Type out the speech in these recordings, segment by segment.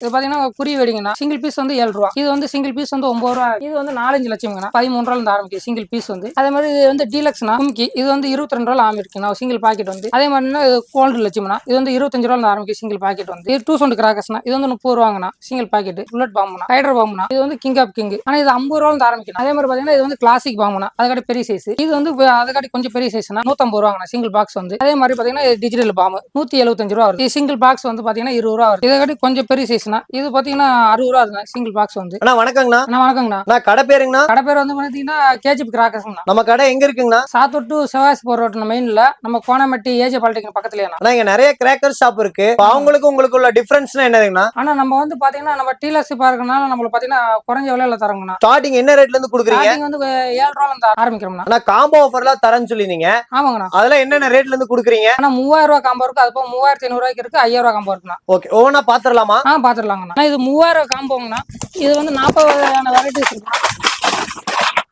இது பாத்தீங்கன்னா குறி வெடிங்கண்ணா சிங்கிள் பீஸ் வந்து 7 ரூபா. இது வந்து சிங்கிள் பீஸ் வந்து 9 ரூபா. இது வந்து 4-5 லட்சம்ங்கண்ணா. 13 ரூபாயில இருந்து ஆரம்பிக்கும் சிங்கிள் பீஸ் வந்து. அதே மாதிரி இது வந்து டீலக்ஸ்னா கும்கி இது வந்து 22 ரூபாயில ஆரம்பிக்குண்ணா சிங்கிள் பாக்கெட் வந்து. அதே மாதிரி கோல்டு லட்சம்னா இது வந்து 25 ரூபாயில இருந்து ஆரம்பிக்கும் சிங்கிள் பாக்கெட் வந்து. இது 2 சவுண்ட் கிராக்கர்ஸ்னா இது வந்து 30 ரூபாங்கண்ணா சிங்கிள் பாக்கெட். புல்லட் பாம்புனா ஹைட்ரோ பாம்புனா இது வந்து கிங் ஆஃப் கிங். ஆனா இது 50 ரூபாயில இருந்து ஆரம்பிக்கும். அதே மாதிரி பாத்தீங்கன்னா இது வந்து கிளாசிக் பாம்புனா அதுக்காட்டி பெரிய சைஸ். இது வந்து அதுக்காட்டி கொஞ்சம் பெரிய சைஸ்னா 150 ரூபாங்கண்ணா சிங்கிள் பாக்ஸ் வந்து. அதே மாதிரி பாத்தீங்கன்னா டிஜிட்டல் பாம்பு 175 ரூபா வருது. சிங்கிள் பாக்ஸ் வந்து பாத்தீங்கன்னா 20 ரூபா வருது. இதை கொஞ்சம் பெரிய சைஸ்னா இது பாத்தீங்கன்னா 60 ரூபா இருக்குண்ணா சிங்கிள் பாக்ஸ் வந்து. அண்ணா வணக்கங்கண்ணா. அண்ணா வணக்கங்கண்ணா. நான் கடை பேருங்கண்ணா. கடை பேர் வந்து பாத்தீங்கன்னா கேஜிபி கிராக்கர்ஸ்ங்கண்ணா. நம்ம கடை எங்க இருக்குங்கண்ணா? சாத்தூர் டு சிவாசி போற ரோட் மெயின்ல நம்ம கோணமட்டி ஏஜே பாலிடெக்னிக் பக்கத்துலயே. ஆனா இங்க நிறைய கிராக்கர் ஷாப் இருக்கு. அவங்களுக்கு உங்களுக்கு உள்ள டிஃபரன்ஸ்னா என்னதுங்கண்ணா? ஆனா நம்ம வந்து பாத்தீங்கன்னா நம்ம டீலர்ஷிப்பா இருக்கனால நம்மளுக்கு பாத்தீங்கன்னா குறைஞ்ச விலையில தரோங்கண்ணா. ஸ்டார்டிங் என்ன ரேட்ல இருந்து குடுக்குறீங்க? ஸ்டார்டிங் வந்து 7 ரூபாயில இருந்து ஆரம்பிக்கிறோம்ண்ணா. ஆனா காம்போ ஆஃபர்லாம் தரேன்னு சொல்லிருந்தீங்க. ஆமாங்கண்ணா. அதெல்லாம் என்னென்ன ரேட்ல இருந்து குடுக்குறீங்க? ஆனா 3000 ரூபாய் காம்போ இருக்கு. அது போக 3500 ரூபாய்க்கு இருக்கு. 5000 ரூபாய் காம்போ இருக்குண்ணா. ஓகே, ஒவ்வொன்னா பாத்துறலாமா? பாத்துடலாங்கண்ணா. இது 3000 காம்போங்கண்ணா. இது வந்து 40 வகையான வெரைட்டிஸ் இருக்கு.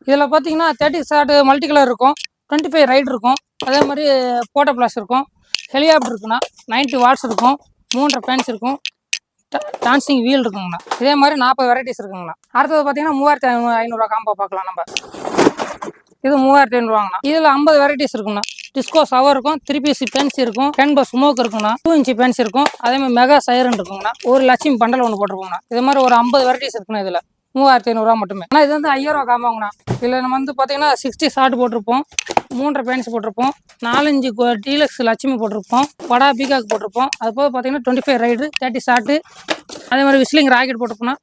இதுல பாத்தீங்கன்னா 30 ஷார்ட் மல்டி கலர் இருக்கும், 25 ரைட் இருக்கும், அதே மாதிரி போட்டோ பிளாஸ் இருக்கும், ஹெலிகாப்டர் இருக்குண்ணா, 90 வாட்ஸ் இருக்கும், 3 ஃபேன்ஸ் இருக்கும், டான்சிங் வீல் இருக்குங்கண்ணா. இதே மாதிரி 40 வெரைட்டிஸ் இருக்குங்கண்ணா. அடுத்தது பார்த்தீங்கன்னா 3500 ரூபா காம்போ பார்க்கலாம் நம்ம. இது 3500 ரூபாங்கண்ணா. இதில் 50 வெரைட்டிஸ் இருக்குண்ணா. டிஸ்கோ சவர் இருக்கும், 3 பீஸ் பென்ஸ் இருக்கும், 10 பஸ் ஸ்மோக் இருக்குண்ணா, 2 இன்ச் பென்ஸ் இருக்கும், அதே மாதிரி மெகா சைரன் இருக்குங்கண்ணா, ஒரு லட்சுமி பண்டல் ஒன்று போட்டிருக்கோங்கண்ணா. இது மாதிரி ஒரு 50 வெரைட்டிஸ் இருக்குண்ணா. இதில் 3500 ரூபா மட்டுமே. ஆனால் இது வந்து 5000 ரூபா காம்பாங்கண்ணா. இதில் நம்ம வந்து பார்த்தீங்கன்னா 60 ஷார்ட் போட்டிருப்போம், 3 பேன்ஸ் போட்டிருப்போம், 4-5 டீலக்ஸ் லட்சுமி போட்டிருப்போம், வடா பீகாக் போட்டிருப்போம். அது போக பார்த்தீங்கன்னா 25 ரைடு, 30 ஷார்ட்டு, அதே மாதிரி விஸ்லிங் ராக்கெட் போட்டிருப்போம்னா,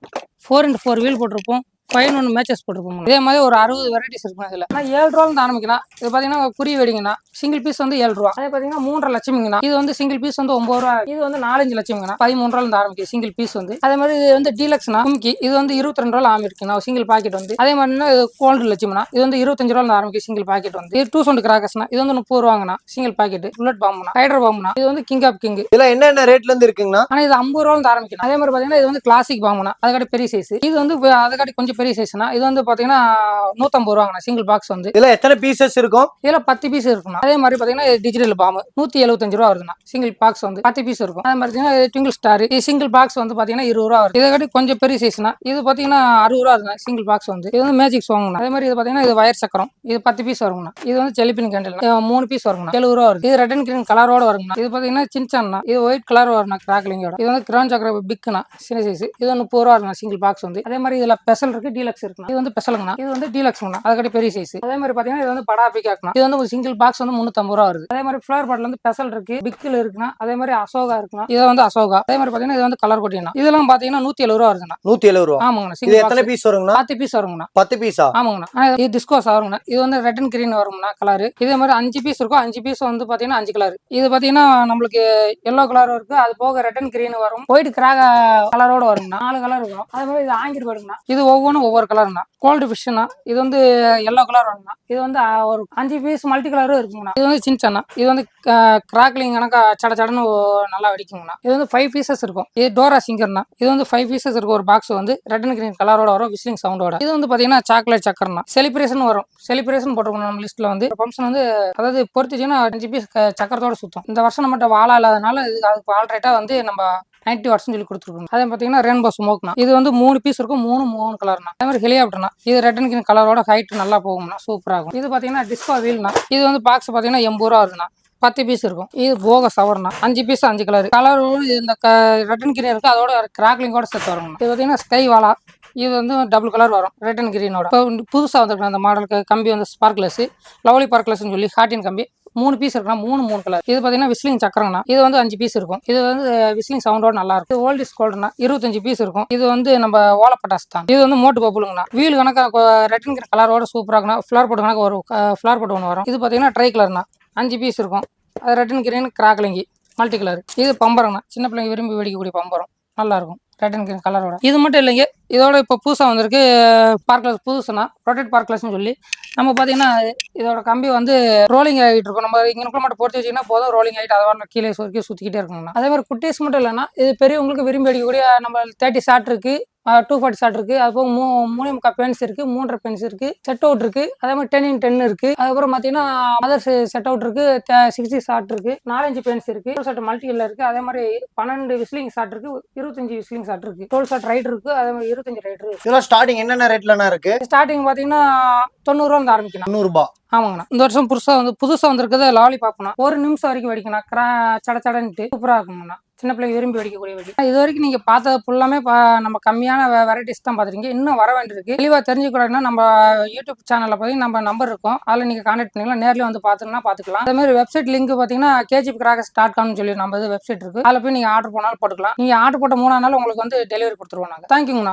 4x4 வீல் போட்டிருப்போம், 5-1 மேட்சஸ் போட்டிருப்போம். இதே மாதிரி ஒரு 60 வெரைட்டிஸ் இருக்குண்ணா. இதில் ஆனால் 7 ரூபாயிலிருந்து ஆரம்பிக்கணும். இது பார்த்தீங்கன்னா குறி வெடிங்கண்ணா சிங்கிள் பீஸ் வந்து 7 ரூபா. அதே பார்த்தீங்கன்னா 3.5 லட்சம்ங்கண்ணா. இது வந்து சிங்கிள் பீஸ் வந்து 9 ரூபா. இது வந்து 4-5 லட்சம்ங்கண்ணா. 13 ரூபாயிலிருந்து ஆரம்பிக்கும் சிங்கிள் பீஸ் வந்து. அதே மாதிரி இது வந்து டீலக்ஸ்னா கும்கி இது வந்து 22 ரூபாயில ஆரம்பிக்குண்ணா சிங்கிள் பாக்கெட் வந்து. அதே மாதிரி கோல்டு லட்சம்னா இது வந்து 25 ரூபாயில ஆரம்பிக்கும் சிங்கிள் பாக்கெட் வந்து. இது 2 சவுண்ட் கிராக்கர்ஸ்னா இது வந்து 30 ரூபாங்கண்ணா சிங்கிள் பாக்கெட். புல்லட் பாம்புனா ஹைட்ரோ பாம்புனா இது வந்து கிங் ஆஃப் கிங். இதெல்லாம் என்னென்ன ரேட்ல இருந்து இருக்குங்கண்ணா? ஆனா இது 50 ரூபாயிலிருந்து ஆரம்பிக்கணும். அதே மாதிரி பார்த்தீங்கன்னா இது வந்து கிளாசிக் பாம்புனா அதுக்காட்டி பெரிய சைஸ். இது வந்து அதுக்காட்டி கொஞ்சம் பெரிய சைஸ்னா இது வந்து பாத்தீங்கன்னா 150 ரூபாங்கண்ணா சிங்கிள் பாக்ஸ் வந்து. இதுல எத்தனை பீசஸ் இருக்கும்? இதுல 10 பீஸ் இருக்குண்ணா. அதே மாதிரி பாத்தீங்கன்னா டிஜிட்டல் பாம்பு 175 ரூபா வருதுண்ணா சிங்கிள் பாக்ஸ் வந்து. 10 பீஸ் இருக்கும். அதே மாதிரி ட்விங்கிள் ஸ்டார் இது சிங்கிள் பாக்ஸ் வந்து பாத்தீங்கன்னா 20 ரூபா வருது. இதை கொஞ்சம் பெரிய சைஸ்னா இது பாத்தீங்கன்னா 60 ரூபா இருக்குண்ணா சிங்கிள் பாக்ஸ் வந்து. இது வந்து மேஜிக் சாங்ண்ணா. அதே மாதிரி இது பாத்தீங்கன்னா இது வயர் சக்கரம் இது 10 பீஸ் வருங்கண்ணா. இது வந்து ஜெலிபின் கேண்டில் 3 பீஸ் வருங்கண்ணா, 70 ரூபா வருது. இது ரெட் அண்ட் கிரீன் கலரோட வருங்கண்ணா. இது பாத்தீங்கன்னா சின்சான்னா இது ஒயிட் கலர் வரும்ண்ணா கிராக்லிங்கோட. இது வந்து கிரான் சக்கர பிக்னா சின்ன சைஸ். இது வந்து 30 ரூபா இருக்குண்ணா சிங்கிள் பாக்ஸ் வந்து. அதே மாதிரி இதுல பெசல் இருக்கு, டீலக்ஸ் இருக்குண்ணா. இது வந்து பெசலுங்கண்ணா. இது வந்து டீலக்ஸ்ங்கண்ணா அதுக்காட்டி பெரிய சைஸ். அதே மாதிரி பாத்தீங்கன்னா இது வந்து படா பீகாக்னா இது வந்து ஒரு சிங்கிள் பாக்ஸ் வந்து 350 ரூபா வருது. அதே மாதிரி ஃபிளவர் பாட்டில் வந்து பெசல் இருக்கு, பிக்ல இருக்குண்ணா. அதே மாதிரி அசோகா இருக்குண்ணா. இது வந்து அசோகா. அதே மாதிரி பாத்தீங்கன்னா இது வந்து கலர் கொட்டினா இதெல்லாம் பாத்தீங்கன்னா 170 ரூபா வருதுண்ணா. 170 ரூபா. ஆமாங்கண்ணா. இது எத்தனை பீஸ் வருங்கண்ணா? 10 பீஸ் வருங்கண்ணா. 10 பீஸா? ஆமாங்கண்ணா. இது டிஸ்கோஸ் வருங்கண்ணா. இது வந்து ரெட் அண்ட் கிரீன் வரும்ண்ணா கலர். இதே மாதிரி 5 பீஸ் இருக்கும். 5 பீஸ் வந்து பாத்தீங்கன்னா 5 கலர். இது பாத்தீங்கன்னா நம்மளுக்கு எல்லோ கலர் இருக்கு, அது போக ரெட் அண்ட் கிரீன் வரும், ஒயிட் கிராக் கலரோட வருங்கண்ணா. 4 கலர் இருக்கும். அதே மாதிரி இது ஆங்கிட்டு வருங்கண்ணா. இது ஒவ்வொன்றும் ஒவ்வொரு கலர்ண்ணா. கோல்டு ஃபிஷ்னா இது வந்து எல்லோ கலர் வருங்கண்ணா. இது வந்து ஒரு 5 பீஸ் மல்டி கலரும் இருக்குங்கண்ணா. இது வந்து சின்சன்னா இது வந்து கிராக்லிங் கணக்கா சட சடன்னு நல்லா வெடிக்குங்கண்ணா. இது வந்து 5 பீசஸ் இருக்கும். இது டோரா சிங்கர்னா இது வந்து 5 பீசஸ் இருக்கும். ஒரு பாக்ஸ் வந்து ரெட் அண்ட் கிரீன் கலரோட வரும், விஸ்லிங் சவுண்டோட. இது வந்து பாத்தீங்கன்னா சாக்லேட் சக்கர்னா செலிப்ரேஷன் வரும். செலிப்ரேஷன் போட்டுருக்கோம் நம்ம லிஸ்ட்ல வந்து. ஃபங்க்ஷன் வந்து அதாவது பொறுத்துச்சுன்னா 5 பீஸ் சக்கரத்தோட சுத்தம். இந்த வருஷம் நம்மகிட்ட வாழை இல்லாதனால அதுக்கு ஆல்ரெட்டா வந்து நம்ம 90 வாட்ஸ்னு சொல்லி கொடுத்துருக்கோம். அதே பார்த்தீங்கன்னா ரெயின்போ ஸ்மோக்னா இது வந்து 3 பீஸ் இருக்கும், 3 கலர்னா. அதே மாதிரி ஹெலிகாப்டர்னா இது ரெட் அண்ட் கிரீன் கலரோட ஹைட் நல்லா போகும்னா சூப்பராக இருக்கும். இது பார்த்தீங்கன்னா டிஸ்கோ வீல்னா இது வந்து பாக்ஸ் பார்த்தீங்கன்னா 80 ரூபா வருதுண்ணா. 10 பீஸ் இருக்கும். இது போக சவர்னா 5 பீஸ் 5 கலர் இந்த ரெட் அண்ட் கிரீன் இருக்கு, அதோட கிராக்லிங்கோட சேர்த்து வருங்கண்ணா. இது பார்த்தீங்கன்னா ஸ்கை வாலா இது வந்து டபுள் கலர் வரும் ரெட் அண்ட் கிரீனோட. இப்போ புதுசாக வந்துருக்கு அந்த மாடலுக்கு கம்பி வந்து ஸ்பார்க்லெஸ் லவ்லி பார்க்லெஸ்ன்னு சொல்லி ஹார்டின் கம்பி 3 பீஸ் இருக்குன்னா 3 கலர். இது பார்த்தீங்கன்னா விஸ்லிங் சக்கரங்கண்ணா. இது வந்து 5 பீஸ் இருக்கும். இது வந்து விஸ்லிங் சவுண்டோட நல்லா இருக்கும். ஓல்ட் இஸ் கோல்டுனா 25 பீஸ் இருக்கும். இது வந்து நம்ம ஓலப்பட்டாஸ் தான். இது வந்து மோட்டு பப்புளுங்கண்ணா. வீல் கணக்கா ரெட் அண்ட் கிரீன் கலரோட சூப்பராக இருக்குண்ணா. ஃபிளவர் போட்டு கணக்கு ஒரு ஃபிளவர் போட்டு ஒன்று வரும். இது பார்த்தீங்கன்னா ட்ரை கலர்னா 5 பீஸ் இருக்கும். அது ரெட் அண்ட் கிரீன் கிராக்லிங்கி மல்டி கலர். இது பம்பரங்கண்ணா, சின்ன பிள்ளைங்க விரும்பி வெடிக்கக்கூடிய பம்பரம் நல்லா இருக்கும் ரெட் அண்ட் கிரீன் கலரோட. இது மட்டும் இல்லைங்க, இதோட இப்போ புதுசாக வந்திருக்கு பார்க்லெஸ் புதுசுனா ரொட்டேட் பார்க்லெஸ்ன்னு சொல்லி. நம்ம பார்த்தீங்கன்னா இதோட கம்பி வந்து ரோலிங் ஆகிட்டு இருக்கும். நம்ம இங்கே மட்டும் போட்டு வச்சிங்கன்னா போதும், ரோலிங் ஆகிட்டு அதை கீழே வரைக்கும் சுற்றிக்கிட்டே இருக்குங்கண்ணா. அதே மாதிரி குட்டீஸ் மட்டும் இல்லைன்னா இது பெரியவங்களுக்கு விரும்பி அடிக்கக்கூடிய நம்ம 30 ஷார்ட் இருக்கு, 240 ஷாட் இருக்கு. அது போக 3.25 பென்ஸ் இருக்கு, 3.5 பென்ஸ் இருக்கு, செட் அவுட் இருக்கு. அதே மாதிரி 10x10 இருக்கு. அதுக்கப்புறம் பார்த்தீங்கன்னா அதர்ஸ் செட் அவுட் இருக்கு, 60 ஷாட் இருக்கு, 4 பென்ஸ் இருக்கு, ஷாட் மல்டில இருக்கு. அதே மாதிரி 12 விஸ்லிங் ஷாட் இருக்கு, 25 விஸ்லிங் ஷாட் இருக்கு, 12 ஷாட் ரைட் இருக்கு, அதே மாதிரி 25 ரைட் இருக்கு. இதெல்லாம் ஸ்டார்டிங் என்னென்ன ரேட்லண்ணா இருக்கு? ஸ்டார்டிங் பார்த்தீங்கன்னா 90 ரூபா இருந்து ஆரம்பிக்கணும். 100 ரூபாய். ஆமாங்கண்ணா. இந்த வருஷம் புதுசா வந்திருக்குது லாலிபாப்னா 1 நிமிஷம் வரைக்கும் வெடிக்கணும். சட சடன்ட்டு சூப்பரா இருக்குங்கண்ணா. சின்ன பிள்ளைங்க விரும்பி வெடிக்கக்கூடிய வெடி. இது வரைக்கும் நீங்க பார்த்தது ஃபுல்லாமே நம்ம கம்மியான வெரைட்டிஸ் தான் பார்த்துருக்கீங்க. இன்னும் வர வேண்டியிருக்கு. தெளிவா தெரிஞ்சுக்கூடாதுன்னா நம்ம யூடியூப் சேனல்ல போய் நம்ம நம்பர் இருக்கும், அதில் நீங்க கான்டாக்ட் பண்ணிக்கலாம். நேர்ல வந்து பார்த்துக்கலாம். அதே மாதிரி வெப்சைட் லிங்க் பார்த்தீங்கன்னா kgpcrackers.com சொல்லி நம்ம வெப்சைட் இருக்கு. அதில் போய் நீங்க ஆர்டர் போனாலும் போட்டுக்கலாம். நீங்க ஆர்டர் போட்ட 3 நாள் உங்களுக்கு வந்து டெலிவரி கொடுத்துருவோம் நாங்கள். தேங்க்யூங்கண்ணா.